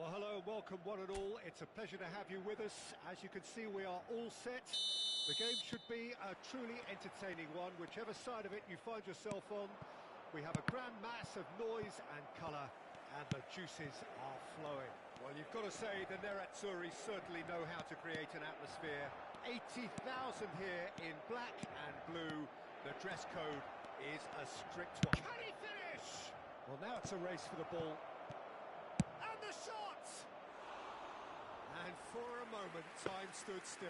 Well, hello and welcome one and all. It's a pleasure to have you with us. As you can see, we are all set. The game should be a truly entertaining one, whichever side of it you find yourself on. We have a grand mass of noise and colour, and the juices are flowing. Well, you've got to say the Nerazzurri certainly know how to create an atmosphere. 80,000 here in black and blue. The dress code is a strict one. Can he finish? Well, now it's a race for the ball. And the shot! And for a moment, time stood still.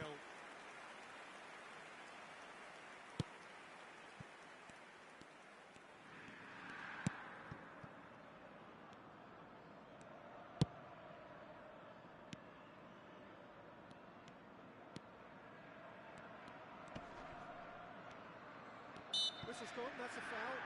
Whistle's gone, that's a foul.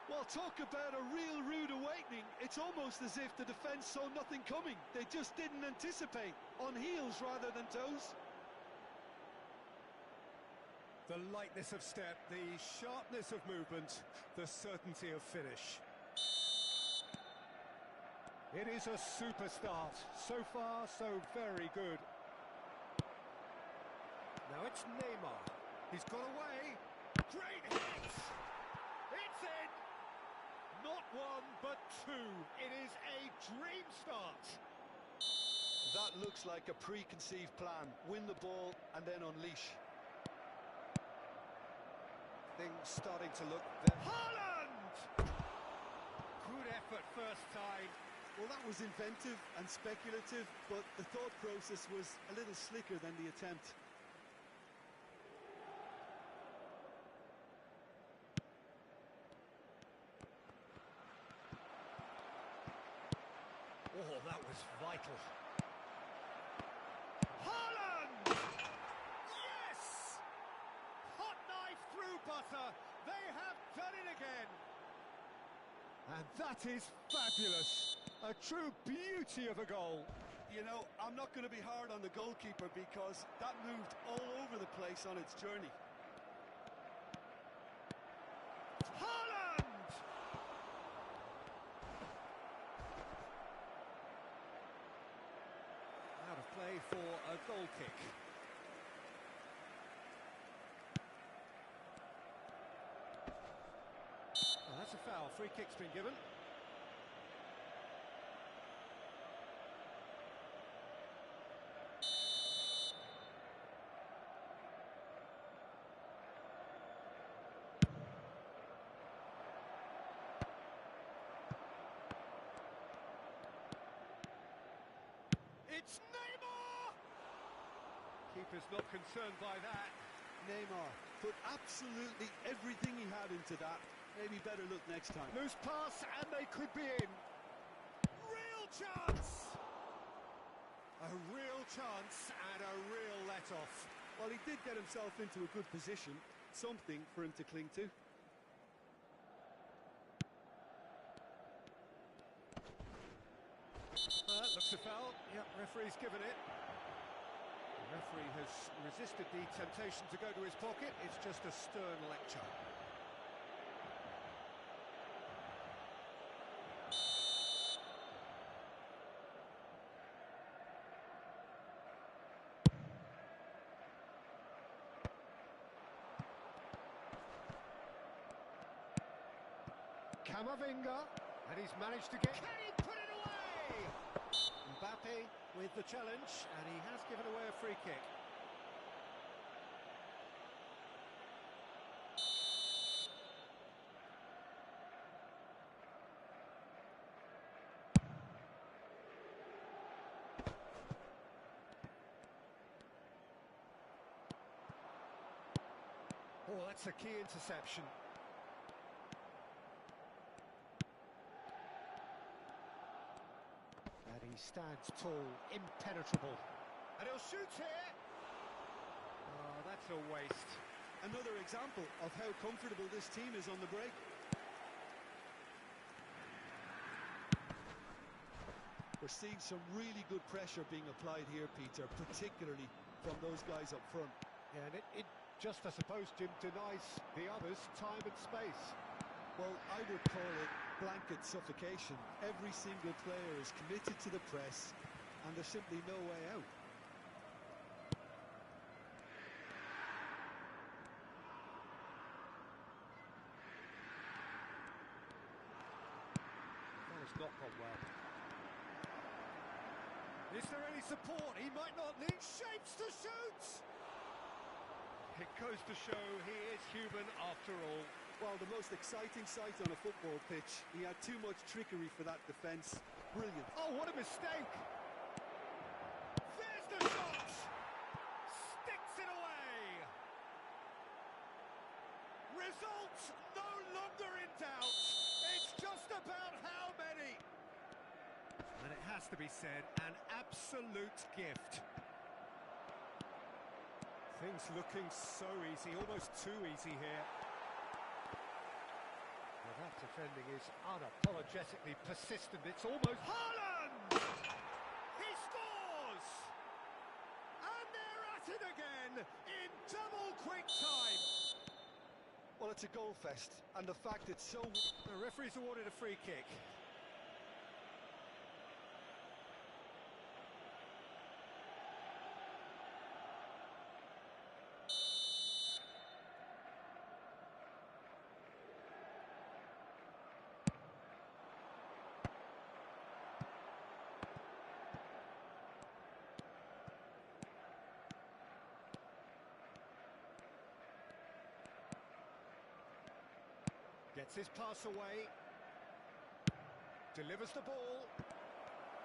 Well, talk about a real rude awakening. It's almost as if the defence saw nothing coming. They just didn't anticipate. On heels rather than toes. The lightness of step, the sharpness of movement, the certainty of finish. It is a super start. So far, so very good. Now it's Neymar. He's got away. Great hit! It's in! Not one, but two. It is a dream start. That looks like a preconceived plan. Win the ball and then unleash. Things starting to look... Haaland! Good effort first time. Well, that was inventive and speculative, but the thought process was a little slicker than the attempt. Oh, that was vital. Haaland! Yes! Hot knife through butter. They have done it again. And that is fabulous. A true beauty of a goal. You know, I'm not going to be hard on the goalkeeper because that moved all over the place on its journey. Out of play for a goal kick. Oh, that's a foul. Free kick's been given. It's Neymar! Keeper's not concerned by that. Neymar put absolutely everything he had into that. Maybe better look next time. Loose pass, and they could be in. Real chance! A real chance and a real let-off. Well, he did get himself into a good position. Something for him to cling to. Looks a foul. Yep, referee's given it. The referee has resisted the temptation to go to his pocket. It's just a stern lecture. Camavinga, and he's managed to get... Can he put it away? Mbappe with the challenge, and he has given away a free kick. Oh, that's a key interception. stands tall, impenetrable. And he'll shoot here. Oh, that's a waste. Another example of how comfortable this team is on the break. We're seeing some really good pressure being applied here, Peter, particularly from those guys up front. Yeah, and it just, I suppose, Jim, denies the others time and space. Well, I would call it blanket suffocation. Every single player is committed to the press, and there's simply no way out. That has not gone well. Is there any support? He might not need shapes to shoot! It goes to show he is human after all. Well, the most exciting sight on a football pitch. He had too much trickery for that defence. Brilliant. Oh, what a mistake! There's the shot! Sticks it away! Result no longer in doubt. It's just about how many. And it has to be said, an absolute gift. Things looking so easy, almost too easy here. Well, that defending is unapologetically persistent. It's almost... Haaland! He scores! And they're at it again in double quick time. Well, it's a goal fest, and the fact it's so... The referee's awarded a free kick. Gets his pass away. Delivers the ball.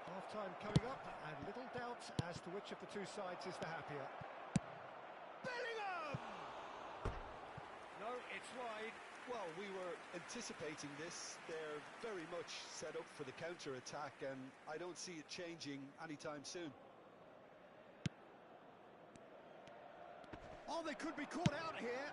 Half-time coming up, and little doubt as to which of the two sides is the happier. Bellingham! No, it's wide. Well, we were anticipating this. They're very much set up for the counter-attack, and I don't see it changing anytime soon. Oh, they could be caught out here.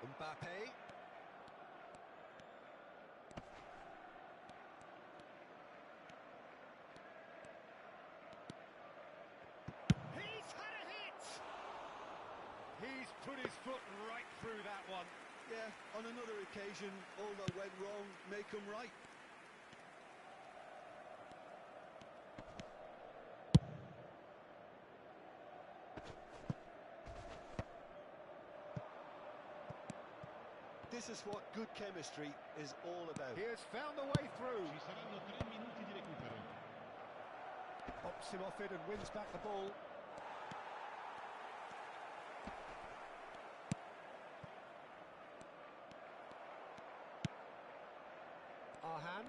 Mbappe. He's had a hit! He's put his foot right through that one. Yeah, on another occasion, all that went wrong, make them right. This is what good chemistry is all about. He has found a way through. Pops him off it and wins back the ball. Arhan.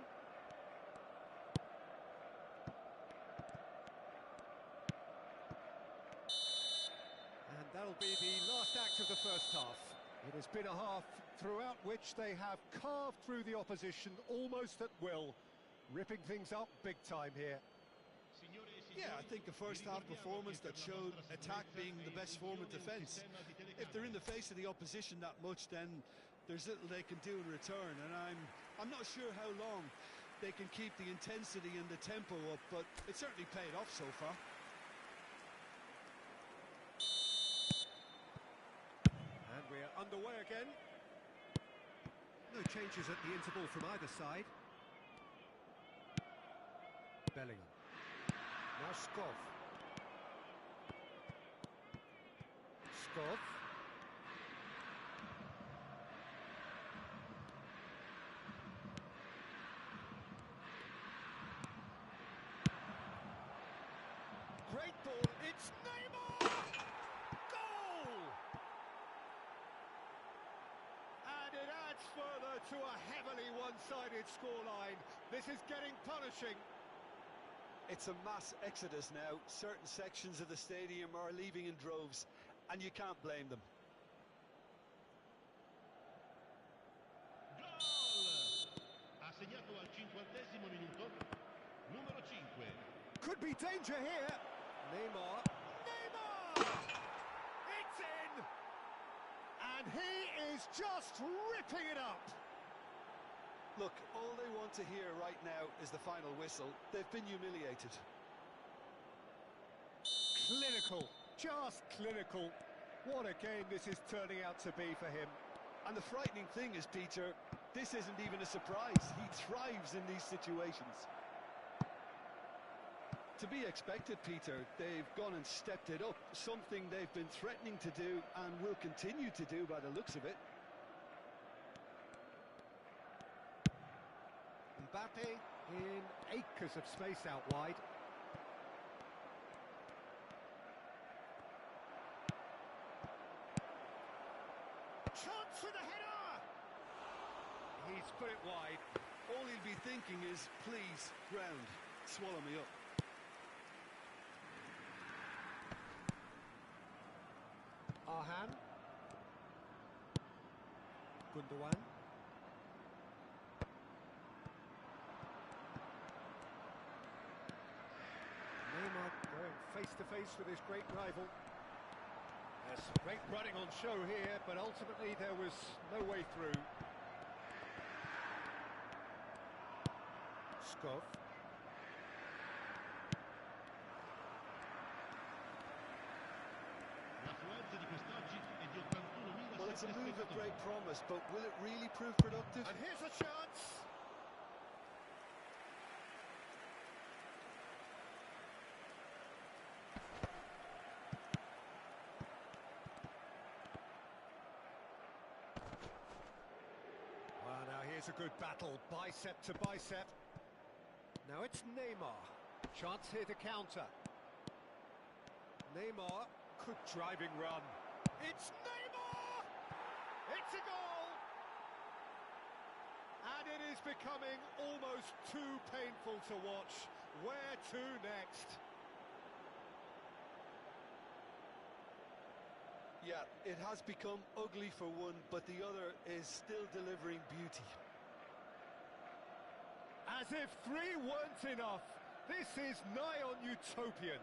And that'll be the last act of the first half. It has been a half throughout which they have carved through the opposition almost at will, ripping things up big time here. Yeah, I think the first half performance that showed attack being the best form of defence. If they're in the face of the opposition that much, then there's little they can do in return, and I'm not sure how long they can keep the intensity and the tempo up, but it certainly paid off so far. And we're underway again. No changes at the interval from either side. Bellingham. Now Skov. Skov. Great ball. It's Neymar! Goal! And it adds further to a heavily one-sided scoreline. This is getting punishing. It's a mass exodus now. Certain sections of the stadium are leaving in droves, and you can't blame them. Ha segnato al 50° minuto, numero 5. Could be danger here. Neymar. It's in! And he is just ripping it up. Look, all they want to hear right now is the final whistle. They've been humiliated. Clinical, just clinical. What a game this is turning out to be for him. And the frightening thing is, Peter, this isn't even a surprise. He thrives in these situations. To be expected, Peter. They've gone and stepped it up. Something they've been threatening to do and will continue to do by the looks of it. Mbappe in acres of space out wide. Chance for the header! He's put it wide. All he'll be thinking is, please, ground, swallow me up. Arhan. Gundogan. Neymar going face to face with his great rival. There's some great running on show here, but ultimately there was no way through. Skov. L'affluenza di quest'oggi è di 81.000. Well, it's a move of great promise, but will it really prove productive? And here's a chance. Well, now here's a good battle, bicep to bicep. Now it's Neymar. Chance here to counter. Neymar, good driving run. It's Neymar! It's a goal! And it is becoming almost too painful to watch. Where to next? Yeah, it has become ugly for one, but the other is still delivering beauty. As if 3 weren't enough, this is nigh on utopian.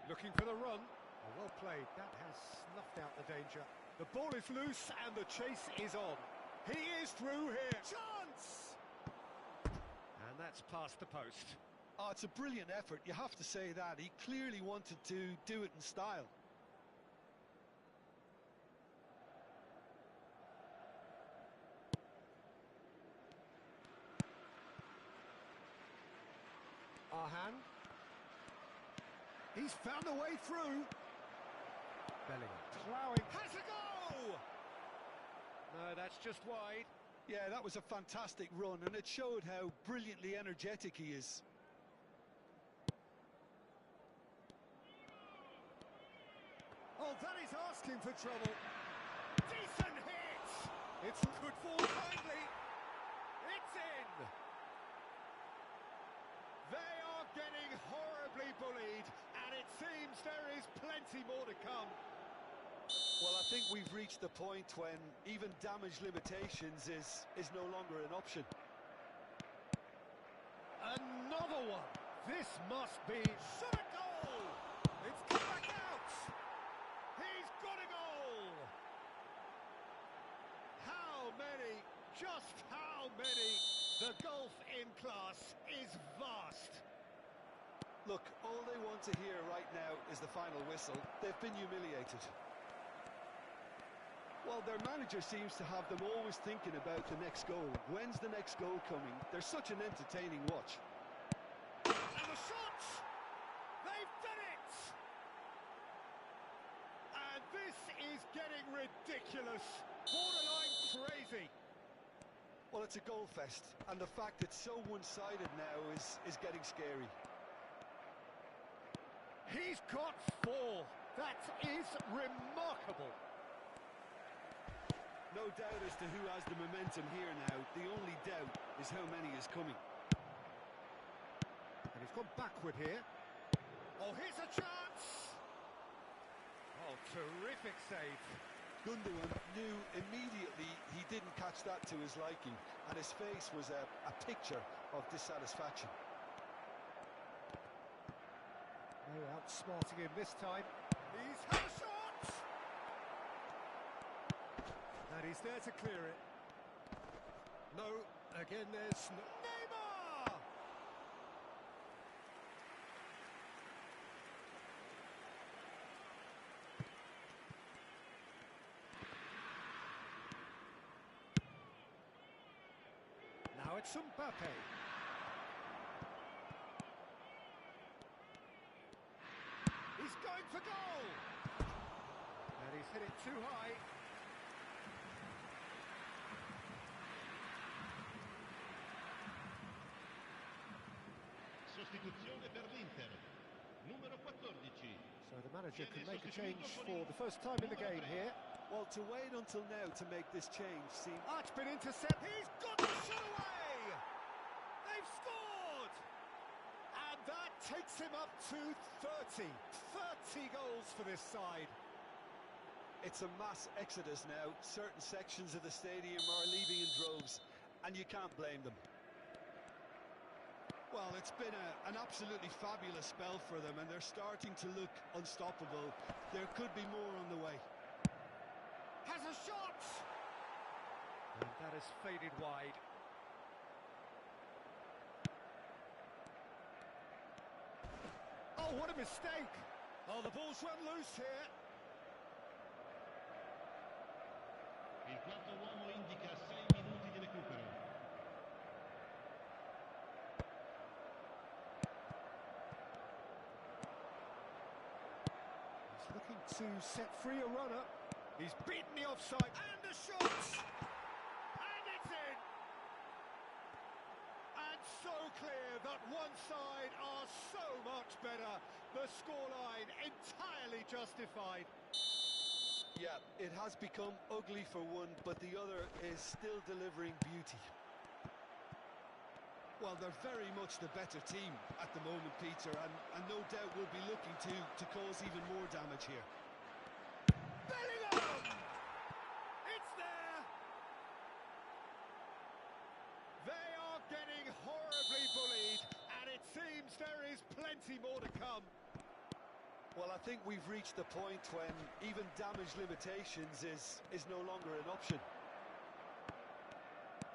Looking for the run. Oh, well played. That has snuffed out the danger. The ball is loose and the chase is on. He is through here. Chance! And that's past the post. Oh, it's a brilliant effort, you have to say that. He clearly wanted to do it in style. Arhan. He's found a way through. Bellingham ploughing. Has a goal! No, that's just wide. Yeah, that was a fantastic run, and it showed how brilliantly energetic he is. Oh, that is asking for trouble. Decent hit! It's could fall kindly. It's in! They are getting horribly bullied, and it seems there is plenty more to come. Well, I think we've reached the point when even damage limitations is no longer an option. Another one! This must be shot a goal! It's come back out! He's got a goal! How many? Just how many? The gulf in class is vast. Look, all they want to hear right now is the final whistle. They've been humiliated. Well, Well, their manager seems to have them always thinking about the next goal. When's the next goal coming? They're such an entertaining watch. And the shot! They've done it! And this is getting ridiculous. Borderline crazy. Well, it's a goal fest, and the fact it's so one-sided now is getting scary. He's got 4. That is remarkable. No doubt as to who has the momentum here now. The only doubt is how many is coming. And he's gone backward here. Oh, here's a chance! Oh, terrific save. Gundogan knew immediately he didn't catch that to his liking, and his face was a picture of dissatisfaction. No outsmarting him this time. He's had a shot! And he's there to clear it. No, again there's Neymar! Now it's Mbappe. He's going for goal! And he's hit it too high. Sostituzione per l'Inter. Numero 14. So the manager can make a change for the first time in the game here. Well, to wait until now to make this change seems... It's been intercepted. He's got the shot away! They've scored! And that takes him up to 30. 30 goals for this side. It's a mass exodus now. Certain sections of the stadium are leaving in droves, and you can't blame them. Well, it's been an absolutely fabulous spell for them, and they're starting to look unstoppable. There could be more on the way. Has a shot! And that has faded wide. Oh, what a mistake! Oh, the ball's run loose here. Il quarto uomo indica 6 minuti di recupero. He's looking to set free a runner. He's beaten the offside, and a shot! And it's in! And so clear that one side are so much better. The scoreline entirely justified. Yeah, it has become ugly for one, but the other is still delivering beauty. Well, they're very much the better team at the moment, Peter, and no doubt will be looking to cause even more damage here. Bellingham! It's there! They are getting horribly bullied, and it seems there is plenty more to come. Well, I think we've reached the point when even damage limitations is no longer an option.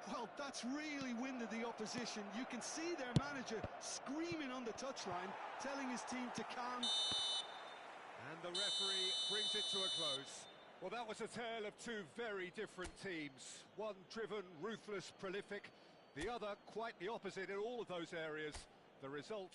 Well, that's really winded the opposition. You can see their manager screaming on the touchline, telling his team to calm. And the referee brings it to a close. Well, that was a tale of two very different teams. One driven, ruthless, prolific. The other quite the opposite in all of those areas. The result...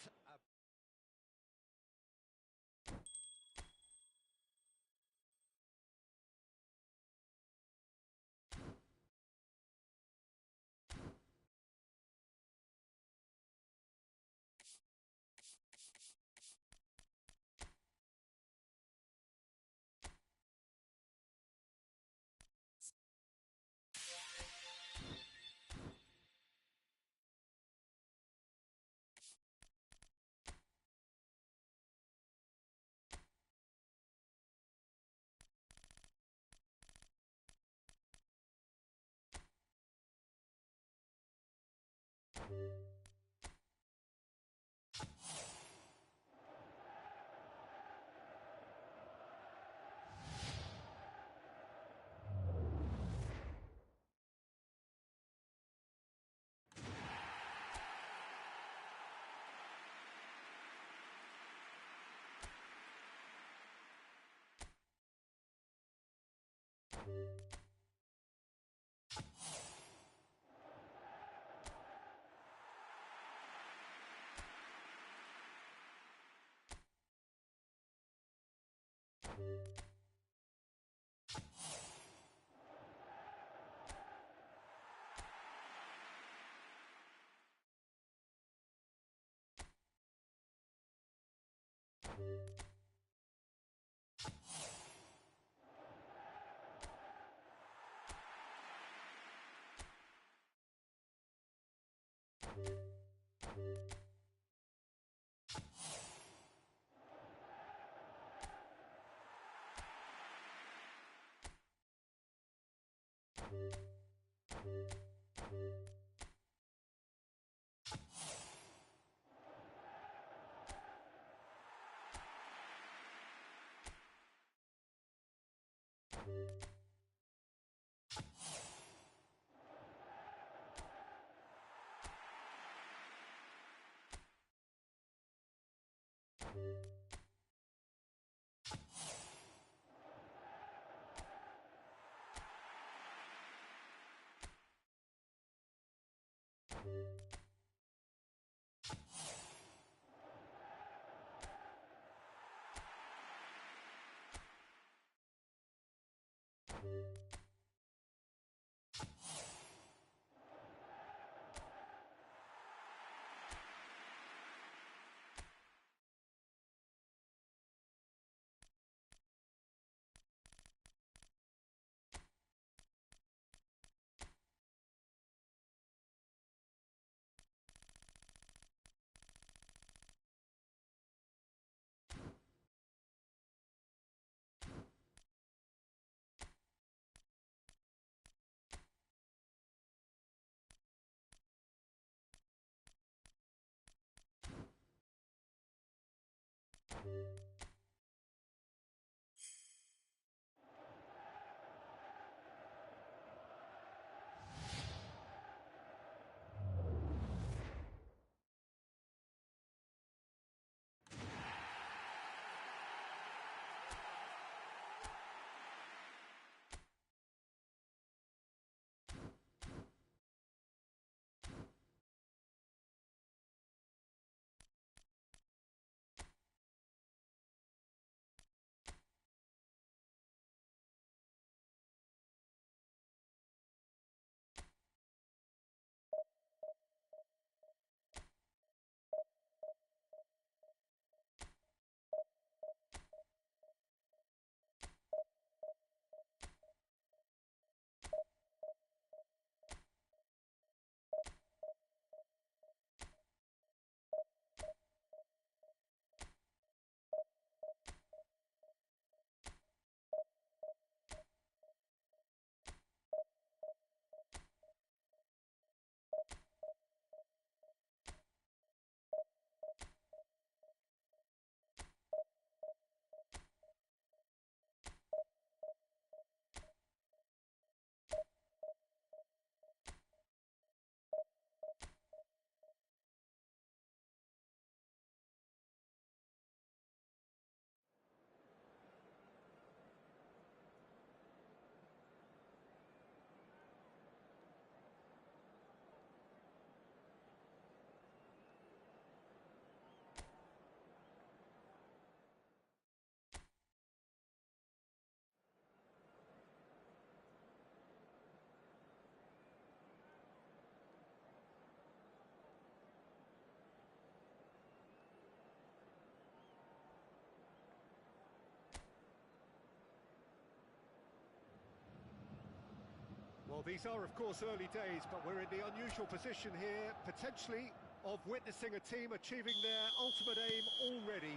Well, these are, of course, early days, but we're in the unusual position here, potentially, of witnessing a team achieving their ultimate aim already.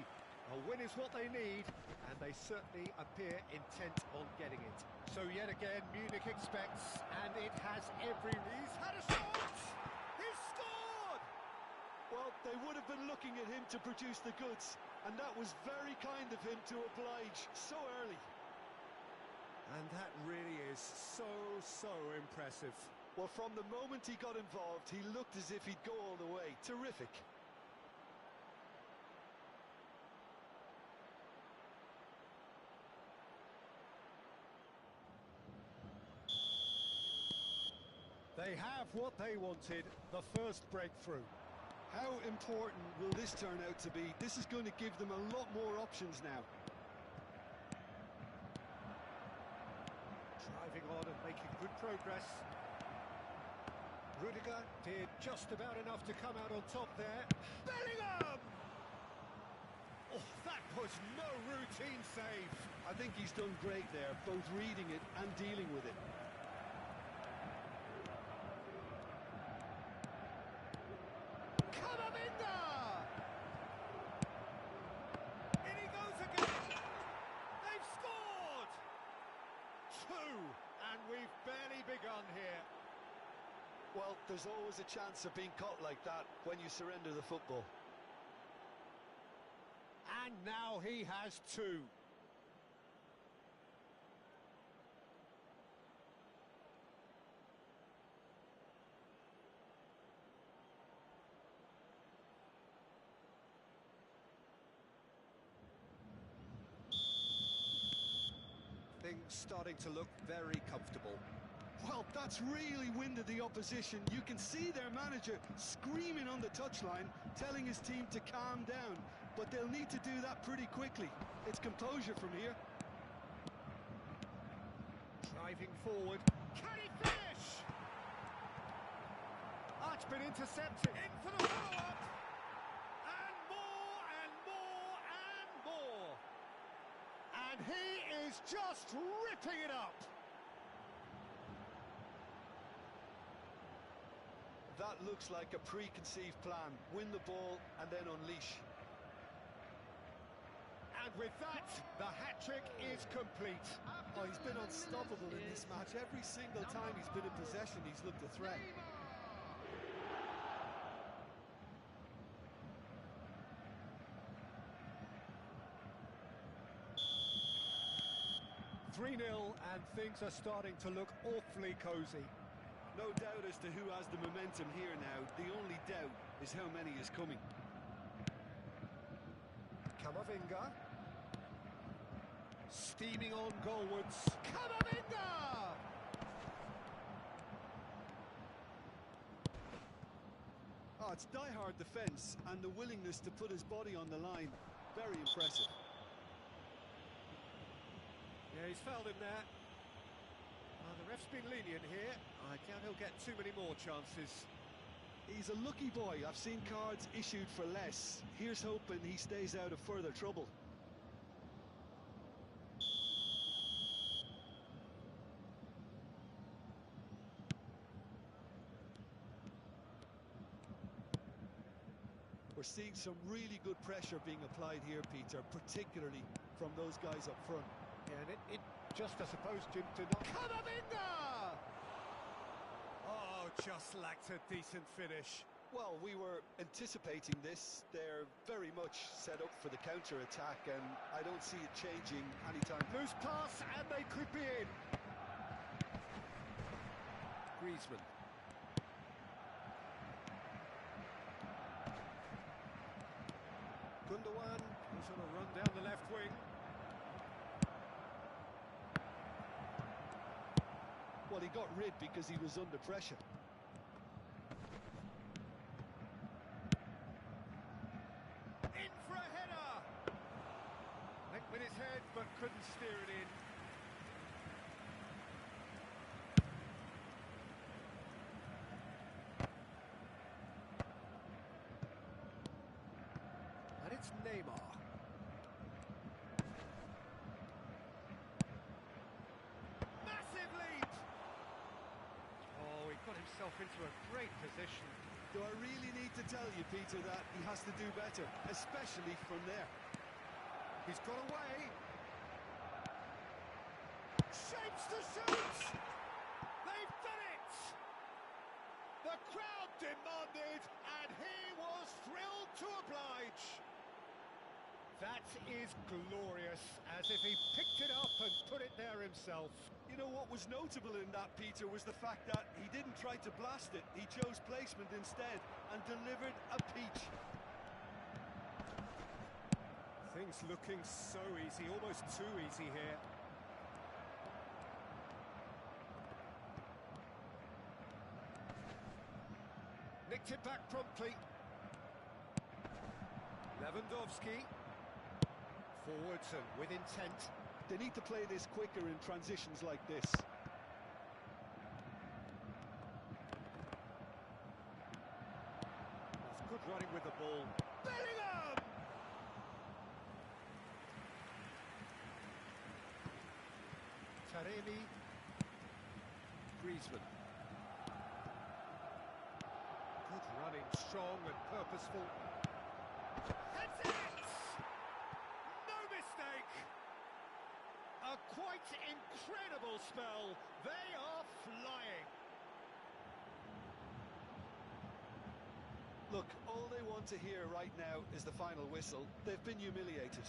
A win is what they need, and they certainly appear intent on getting it. So yet again, Munich expects, and it has every... He's had a shot! He's scored! Well, they would have been looking at him to produce the goods, and that was very kind of him to oblige so early. And that really is so impressive. Well, from the moment he got involved, he looked as if he'd go all the way. Terrific. They have what they wanted, the first breakthrough. How important will this turn out to be? This is going to give them a lot more options now. Good progress. Rudiger did just about enough to come out on top there. Bellingham! Oh, that was no routine save. I think he's done great there, both reading it and dealing with it. Camavinga! In he goes again. They've scored! Two, and we've barely begun here. Well, there's always a chance of being caught like that when you surrender the football. And now he has two. Things starting to look very comfortable. Well, that's really winded the opposition. You can see their manager screaming on the touchline, telling his team to calm down. But they'll need to do that pretty quickly. It's composure from here. Driving forward. Can he finish? Oh, it's been intercepted. In for the follow-up. And more, and more, and more. And he is just ripping it up. That looks like a preconceived plan. Win the ball and then unleash. And with that, the hat-trick is complete. Oh, he's been unstoppable in this match. Every single time he's been in possession, he's looked a threat. Three 0, and things are starting to look awfully cosy. No doubt as to who has the momentum here now. The only doubt is how many is coming. Camavinga. Steaming on goalwards. Camavinga! Oh, it's die-hard defence and the willingness to put his body on the line. Very impressive. Yeah, he's fouled him there. The ref's been lenient here. I doubt he'll get too many more chances. He's a lucky boy. I've seen cards issued for less. Here's hoping he stays out of further trouble. We're seeing some really good pressure being applied here, Peter, particularly from those guys up front. Yeah, and it just, I suppose, Jim, to not... Camavinga! Oh, just lacked a decent finish. Well, we were anticipating this. They're very much set up for the counter-attack, and I don't see it changing anytime. Loose pass, and they could be in. Griezmann. Gundogan, he's on a run down the left wing. Well, he got rid because he was under pressure. In for a header! Went with his head, but couldn't steer it in. And it's Neymar. Into a great position. Do I really need to tell you, Peter, that he has to do better, especially from there? He's got away. Shapes to shoot. They've done it. The crowd demanded, and he was thrilled to oblige. That is glorious, as if he picked it up and put it there himself. You know what was notable in that, Peter, was the fact that he didn't try to blast it. He chose placement instead and delivered a peach. Things looking so easy, almost too easy here. Nicked it back promptly. Lewandowski. Forwards and with intent. They need to play this quicker in transitions like this. Taremi. Griezmann. Good running, strong and purposeful. That's it! No mistake! A quite incredible spell. They are flying. Look, all they want to hear right now is the final whistle. They've been humiliated.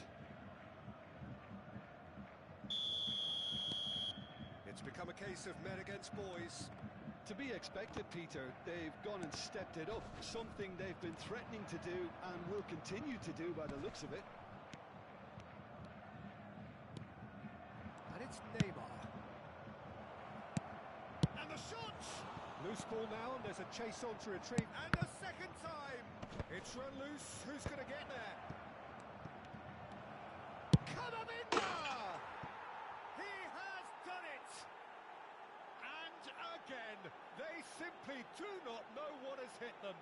It's become a case of men against boys. To be expected, Peter. They've gone and stepped it up, something they've been threatening to do and will continue to do by the looks of it. And it's Neymar. And the shot! Loose ball now, and there's a chase on to retrieve. And a second time! It's run loose. Who's going to get there? Camavinga! He has done it! And again, they simply do not know what has hit them.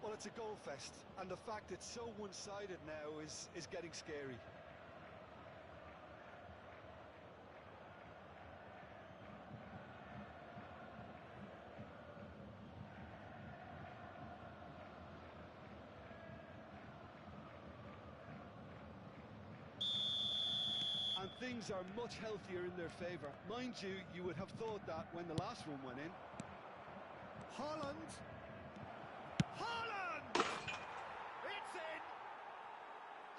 Well, it's a goal fest, and the fact it's so one-sided now is getting scary. And things are much healthier in their favour. Mind you, you would have thought that when the last one went in. Haaland! Haaland! It's in!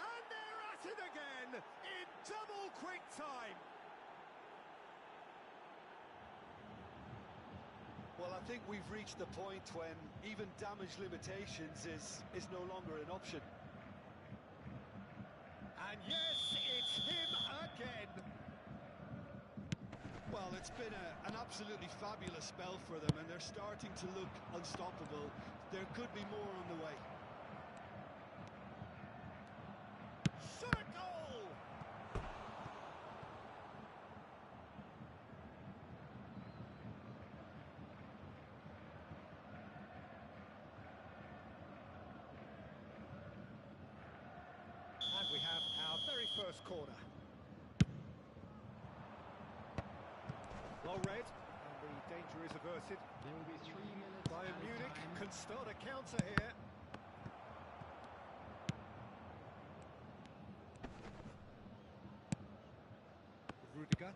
And they're at it again in double quick time! Well, I think we've reached the point when even damage limitations is no longer an option. And yes, it's him again. Well, it's been an absolutely fabulous spell for them, and they're starting to look unstoppable. There could be more on the way. Shot a goal! And we have our very first corner. Well read, and the danger is averted. There will be 3 minutes. Bayern added Munich time. can start a counter here. Rudiger.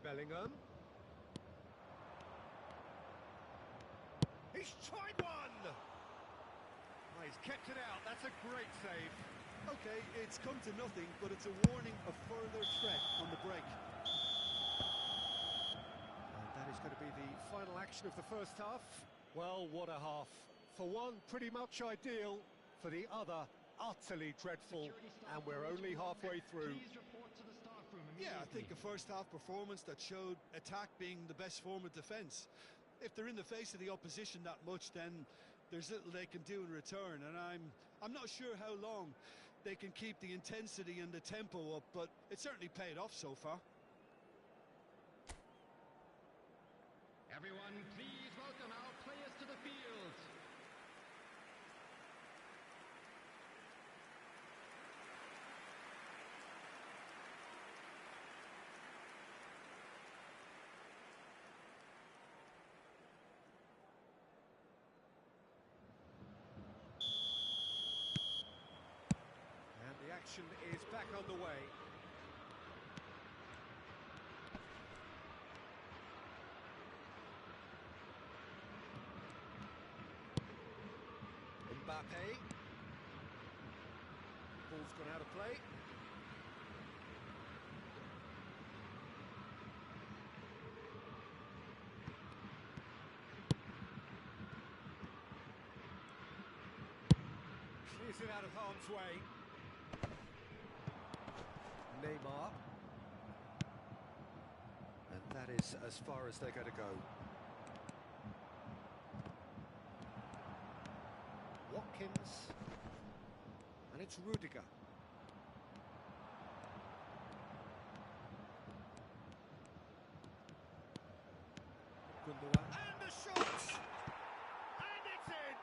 Bellingham. He's tried one! Oh, he's kept it out, that's a great save. Okay, it's come to nothing, but it's a warning of further threat on the break. And that is going to be the final action of the first half. Well, what a half. For one, pretty much ideal. For the other, utterly dreadful. And we're only halfway through. Please report to the staff room Yeah, I think immediately. a first-half performance that showed attack being the best form of defence. If they're in the face of the opposition that much, then there's little they can do in return, and I'm not sure how long they can keep the intensity and the tempo up, but it certainly paid off so far. Everyone, please welcome our players to the field. And the action is back on the way. Mbappe. Ball's gone out of play. Clears it out of harm's way. Neymar. And that is as far as they're going to go. Watkins, and it's Rudiger. Gundogan, and the shot! And it's in!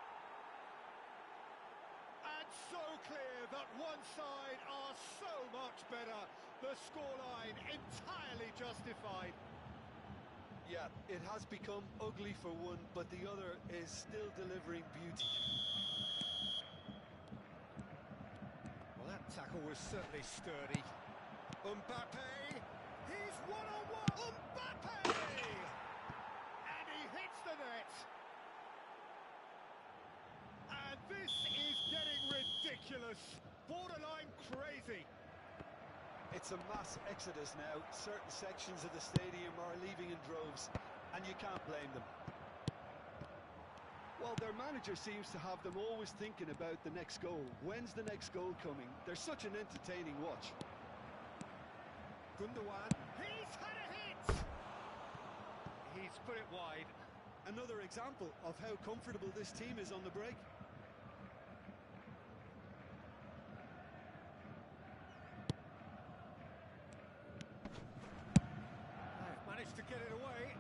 And so clear that one side are so much better. The scoreline entirely justified. Yeah, it has become ugly for one, but the other is still delivering beauty. Well, that tackle was certainly sturdy. Mbappe, he's one-on-one. Mbappe! And he hits the net. And this is getting ridiculous, borderline crazy. It's a mass exodus now. Certain sections of the stadium are leaving in droves, and you can't blame them. Well, their manager seems to have them always thinking about the next goal. When's the next goal coming? They're such an entertaining watch. Gundogan, he's had a hit! He's put it wide. Another example of how comfortable this team is on the break. They've managed to get it away.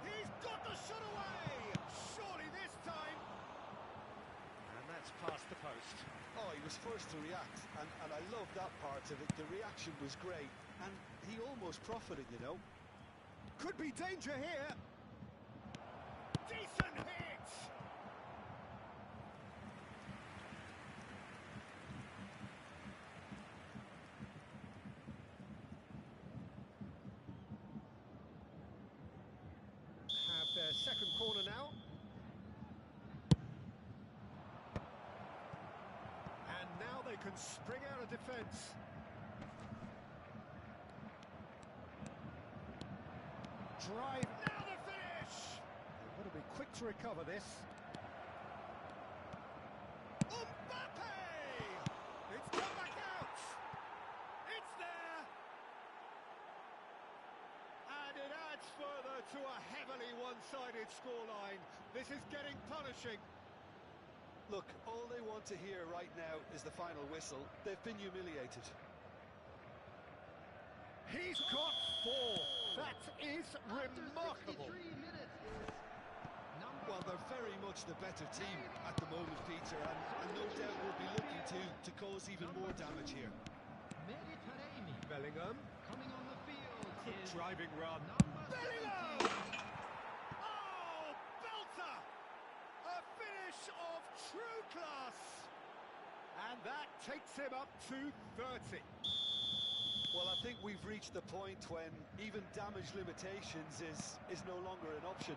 He's got the shot away! Surely this time! And that's past the post. Oh, he was first to react, and I love that part of it. The reaction was great, and he almost profited, you know. Could be danger here. Decent hit! Have their second corner now. And now they can spring out of defence. Drive, now the finish! They've got to be quick to recover this. Mbappe! It's come back out! It's there! And it adds further to a heavily one-sided scoreline. This is getting punishing. Look, all they want to hear right now is the final whistle. They've been humiliated. He's got 4. That is remarkable. Well, they're very much the better team at the moment, Peter, and no doubt will be looking to cause even more damage here. Bellingham. Coming on the field is Driving run. Bellingham! Oh, belter! A finish of true class. And that takes him up to 30. Well, I think we've reached the point when even damage limitations is no longer an option.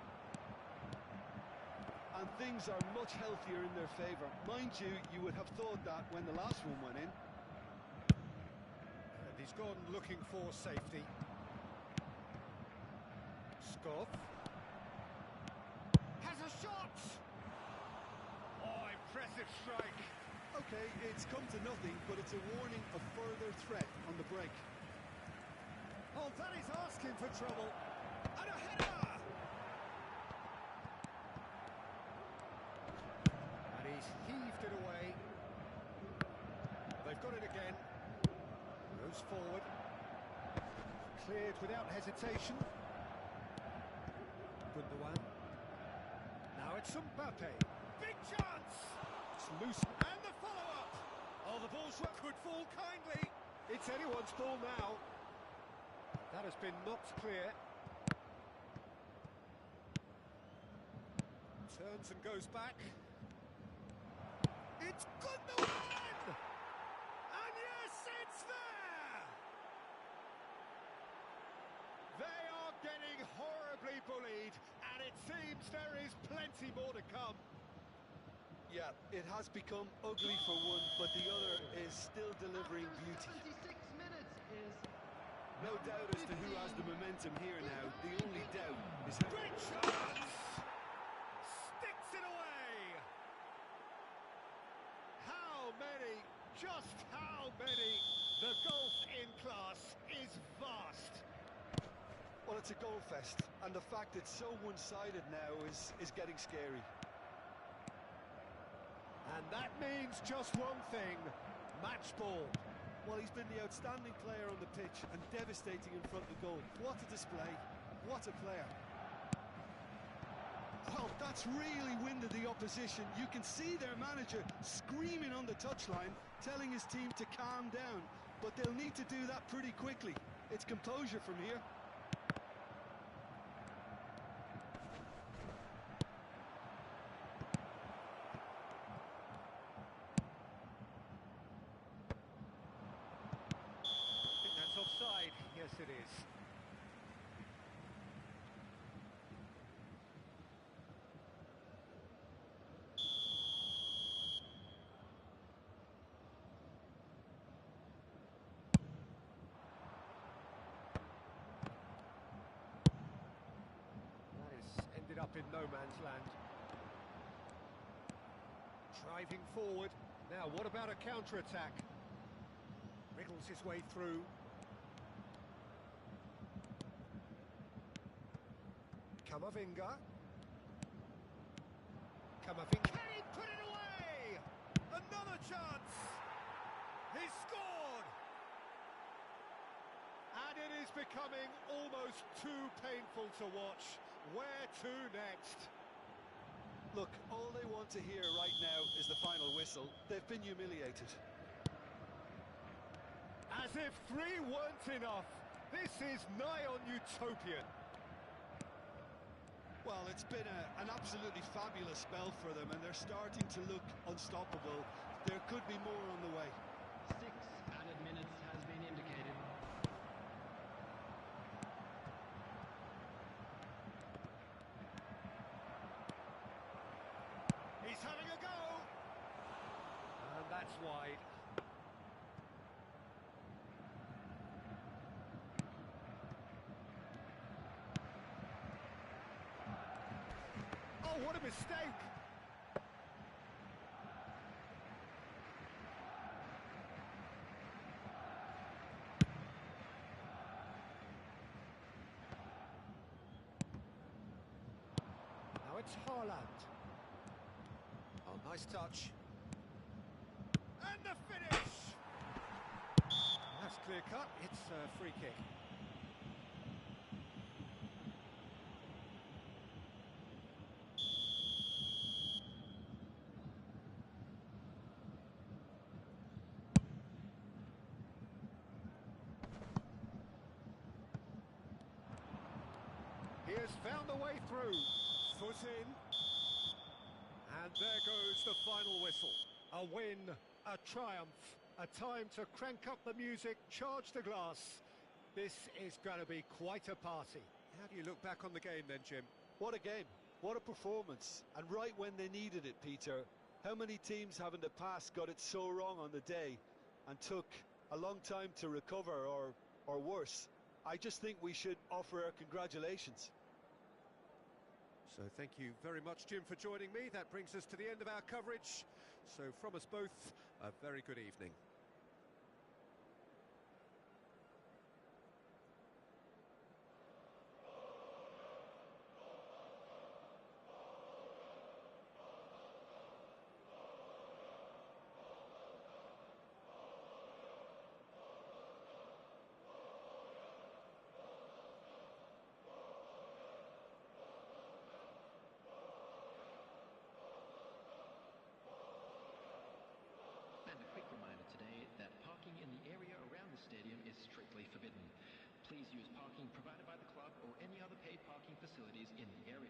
And things are much healthier in their favour. Mind you, you would have thought that when the last one went in. And he's gone looking for safety. Scott has a shot! Oh, impressive strike. Okay, it's come to nothing, but it's a warning of further threat on the break. Oh, that is asking for trouble. And a header! And he's heaved it away. They've got it again. Goes forward. Cleared without hesitation. Gundogan. Now it's Mbappe. Big chance! It's loose. And the follow-up! Oh, the ball's could fall kindly. It's anyone's ball now. That has been knocked clear. Turns and goes back. It's Gundogan! And yes, it's there! They are getting horribly bullied, and it seems there is plenty more to come. Yeah, it has become ugly for one, but the other is still delivering beauty. 76 minutes is No doubt as to who has the momentum here now. The only doubt is how... Great chance! Sticks it away! How many, just how many? The gulf in class is vast. Well, it's a goal fest, and the fact it's so one-sided now is getting scary. And that means just one thing, match ball. Well, he's been the outstanding player on the pitch and devastating in front of goal. What a display, what a player. Well, That's really winded the opposition. You can see their manager screaming on the touchline, telling his team to calm down. But they'll need to do that pretty quickly. It's composure from here. I think that's offside. Yes, it is. Ended up in no man's land. Driving forward. Now, what about a counter-attack? Wriggles his way through. Camavinga. Camavinga. Can he put it away? Another chance. He scored. And it is becoming almost too painful to watch. Where to next? Look, all they want to hear right now is the final whistle. They've been humiliated. As if 3 weren't enough. This is nigh on utopian. Well, it's been an absolutely fabulous spell for them, and they're starting to look unstoppable. There could be more on the way. 6 added minutes has been indicated. He's having a go. And that's wide. Oh, what a mistake! Now it's Haaland. Oh, nice touch. And the finish! That's clear cut. It's a free kick. He has found the way through. Foot in. And there goes the final whistle. A win, a triumph, a time to crank up the music, charge the glass. This is going to be quite a party. How do you look back on the game then, Jim? What a game. What a performance. And right when they needed it, Peter. How many teams have in the past got it so wrong on the day and took a long time to recover or worse? I just think we should offer our congratulations. So thank you very much, Jim, for joining me. That brings us to the end of our coverage. So from us both, a very good evening. Stadium is strictly forbidden. Please use parking provided by the club or any other paid parking facilities in the area.